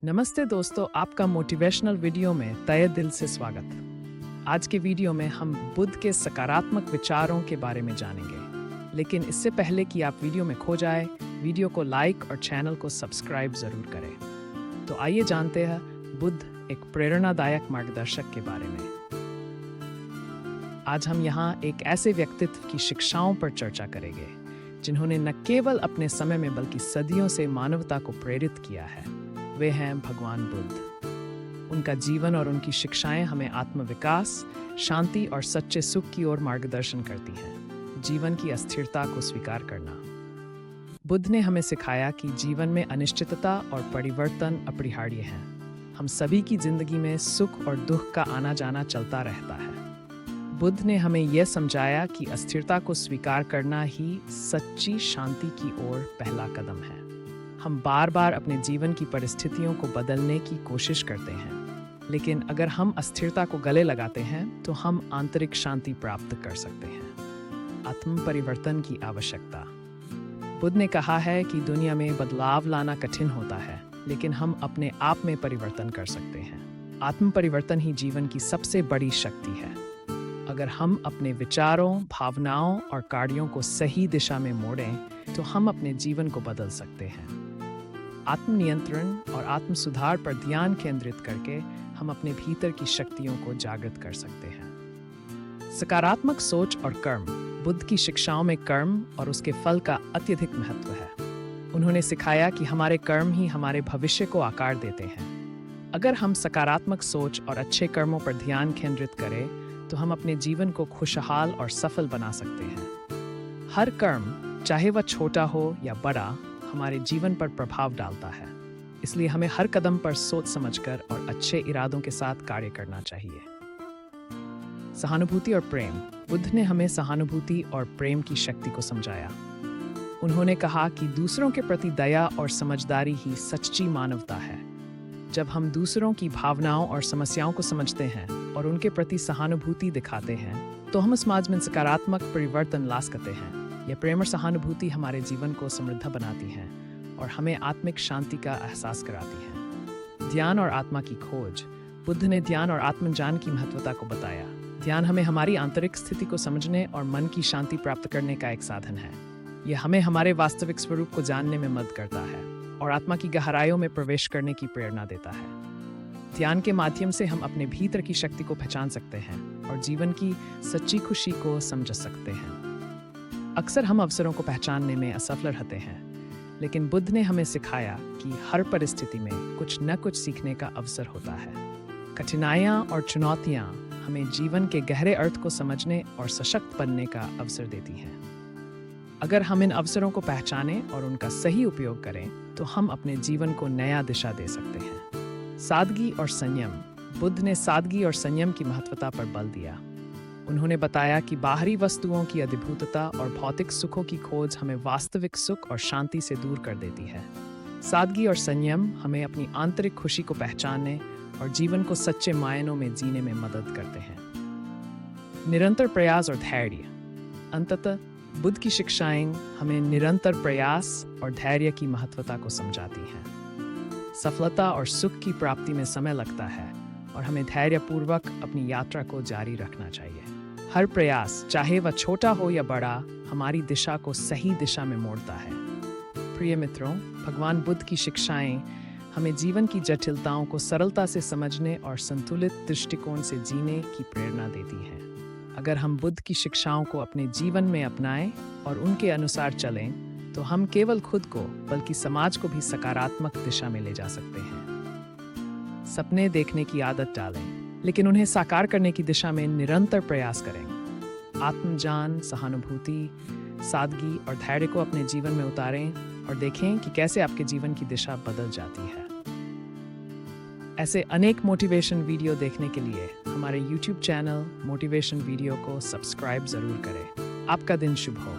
नमस्ते दोस्तों, आपका मोटिवेशनल वीडियो में तहे दिल से स्वागत। आज के वीडियो में हम बुद्ध के सकारात्मक विचारों के बारे में जानेंगे। लेकिन इससे पहले कि आप वीडियो में खो जाए, वीडियो को लाइक और चैनल को सब्सक्राइब जरूर करें। तो आइए जानते हैं बुद्ध एक प्रेरणादायक मार्गदर्शक के बारे में। आज हम यहाँ एक ऐसे व्यक्तित्व की शिक्षाओं पर चर्चा करेंगे जिन्होंने न केवल अपने समय में बल्कि सदियों से मानवता को प्रेरित किया है। वे हैं भगवान बुद्ध। उनका जीवन और उनकी शिक्षाएं हमें आत्मविकास, शांति और सच्चे सुख की ओर मार्गदर्शन करती हैं। जीवन की अस्थिरता को स्वीकार करना। बुद्ध ने हमें सिखाया कि जीवन में अनिश्चितता और परिवर्तन अपरिहार्य हैं। हम सभी की जिंदगी में सुख और दुख का आना जाना चलता रहता है। बुद्ध ने हमें यह समझाया कि अस्थिरता को स्वीकार करना ही सच्ची शांति की ओर पहला कदम है। हम बार बार अपने जीवन की परिस्थितियों को बदलने की कोशिश करते हैं, लेकिन अगर हम अस्थिरता को गले लगाते हैं तो हम आंतरिक शांति प्राप्त कर सकते हैं। आत्म परिवर्तन की आवश्यकता। बुद्ध ने कहा है कि दुनिया में बदलाव लाना कठिन होता है, लेकिन हम अपने आप में परिवर्तन कर सकते हैं। आत्म परिवर्तन ही जीवन की सबसे बड़ी शक्ति है। अगर हम अपने विचारों, भावनाओं और कार्यों को सही दिशा में मोड़ें तो हम अपने जीवन को बदल सकते हैं। आत्मनियंत्रण और आत्म सुधार पर ध्यान केंद्रित करके हम अपने भीतर की शक्तियों को जागृत कर सकते हैं। सकारात्मक सोच और कर्म। बुद्ध की शिक्षाओं में कर्म और उसके फल का अत्यधिक महत्व है। उन्होंने सिखाया कि हमारे कर्म ही हमारे भविष्य को आकार देते हैं। अगर हम सकारात्मक सोच और अच्छे कर्मों पर ध्यान केंद्रित करें तो हम अपने जीवन को खुशहाल और सफल बना सकते हैं। हर कर्म, चाहे वह छोटा हो या बड़ा, हमारे जीवन पर प्रभाव डालता है। इसलिए हमें हर कदम पर सोच समझकर और अच्छे इरादों के साथ कार्य करना चाहिए। सहानुभूति और प्रेम। बुद्ध ने हमें सहानुभूति और प्रेम की शक्ति को समझाया। उन्होंने कहा कि दूसरों के प्रति दया और समझदारी ही सच्ची मानवता है। जब हम दूसरों की भावनाओं और समस्याओं को समझते हैं और उनके प्रति सहानुभूति दिखाते हैं तो हम समाज में सकारात्मक परिवर्तन ला सकते हैं। यह प्रेम और सहानुभूति हमारे जीवन को समृद्ध बनाती है और हमें आत्मिक शांति का एहसास कराती है। ध्यान और आत्मा की खोज। बुद्ध ने ध्यान और आत्मज्ञान की महत्वता को बताया। ध्यान हमें हमारी आंतरिक स्थिति को समझने और मन की शांति प्राप्त करने का एक साधन है। यह हमें हमारे वास्तविक स्वरूप को जानने में मदद करता है और आत्मा की गहराइयों में प्रवेश करने की प्रेरणा देता है। ध्यान के माध्यम से हम अपने भीतर की शक्ति को पहचान सकते हैं और जीवन की सच्ची खुशी को समझ सकते हैं। अक्सर हम अवसरों को पहचानने में असफल रहते हैं, लेकिन बुद्ध ने हमें सिखाया कि हर परिस्थिति में कुछ न कुछ सीखने का अवसर होता है। कठिनाइयाँ और चुनौतियाँ हमें जीवन के गहरे अर्थ को समझने और सशक्त बनने का अवसर देती हैं। अगर हम इन अवसरों को पहचानें और उनका सही उपयोग करें तो हम अपने जीवन को नया दिशा दे सकते हैं। सादगी और संयम। बुद्ध ने सादगी और संयम की महत्वता पर बल दिया। उन्होंने बताया कि बाहरी वस्तुओं की अधिभूतता और भौतिक सुखों की खोज हमें वास्तविक सुख और शांति से दूर कर देती है। सादगी और संयम हमें अपनी आंतरिक खुशी को पहचानने और जीवन को सच्चे मायनों में जीने में मदद करते हैं। निरंतर प्रयास और धैर्य। अंततः बुद्ध की शिक्षाएं हमें निरंतर प्रयास और धैर्य की महत्वता को समझाती हैं। सफलता और सुख की प्राप्ति में समय लगता है और हमें धैर्यपूर्वक अपनी यात्रा को जारी रखना चाहिए। हर प्रयास, चाहे वह छोटा हो या बड़ा, हमारी दिशा को सही दिशा में मोड़ता है। प्रिय मित्रों, भगवान बुद्ध की शिक्षाएं हमें जीवन की जटिलताओं को सरलता से समझने और संतुलित दृष्टिकोण से जीने की प्रेरणा देती हैं। अगर हम बुद्ध की शिक्षाओं को अपने जीवन में अपनाएं और उनके अनुसार चलें तो हम केवल खुद को बल्कि समाज को भी सकारात्मक दिशा में ले जा सकते हैं। सपने देखने की आदत डालें, लेकिन उन्हें साकार करने की दिशा में निरंतर प्रयास करें। आत्मज्ञान, सहानुभूति, सादगी और धैर्य को अपने जीवन में उतारें और देखें कि कैसे आपके जीवन की दिशा बदल जाती है। ऐसे अनेक मोटिवेशन वीडियो देखने के लिए हमारे YouTube चैनल मोटिवेशन वीडियो को सब्सक्राइब जरूर करें। आपका दिन शुभ हो।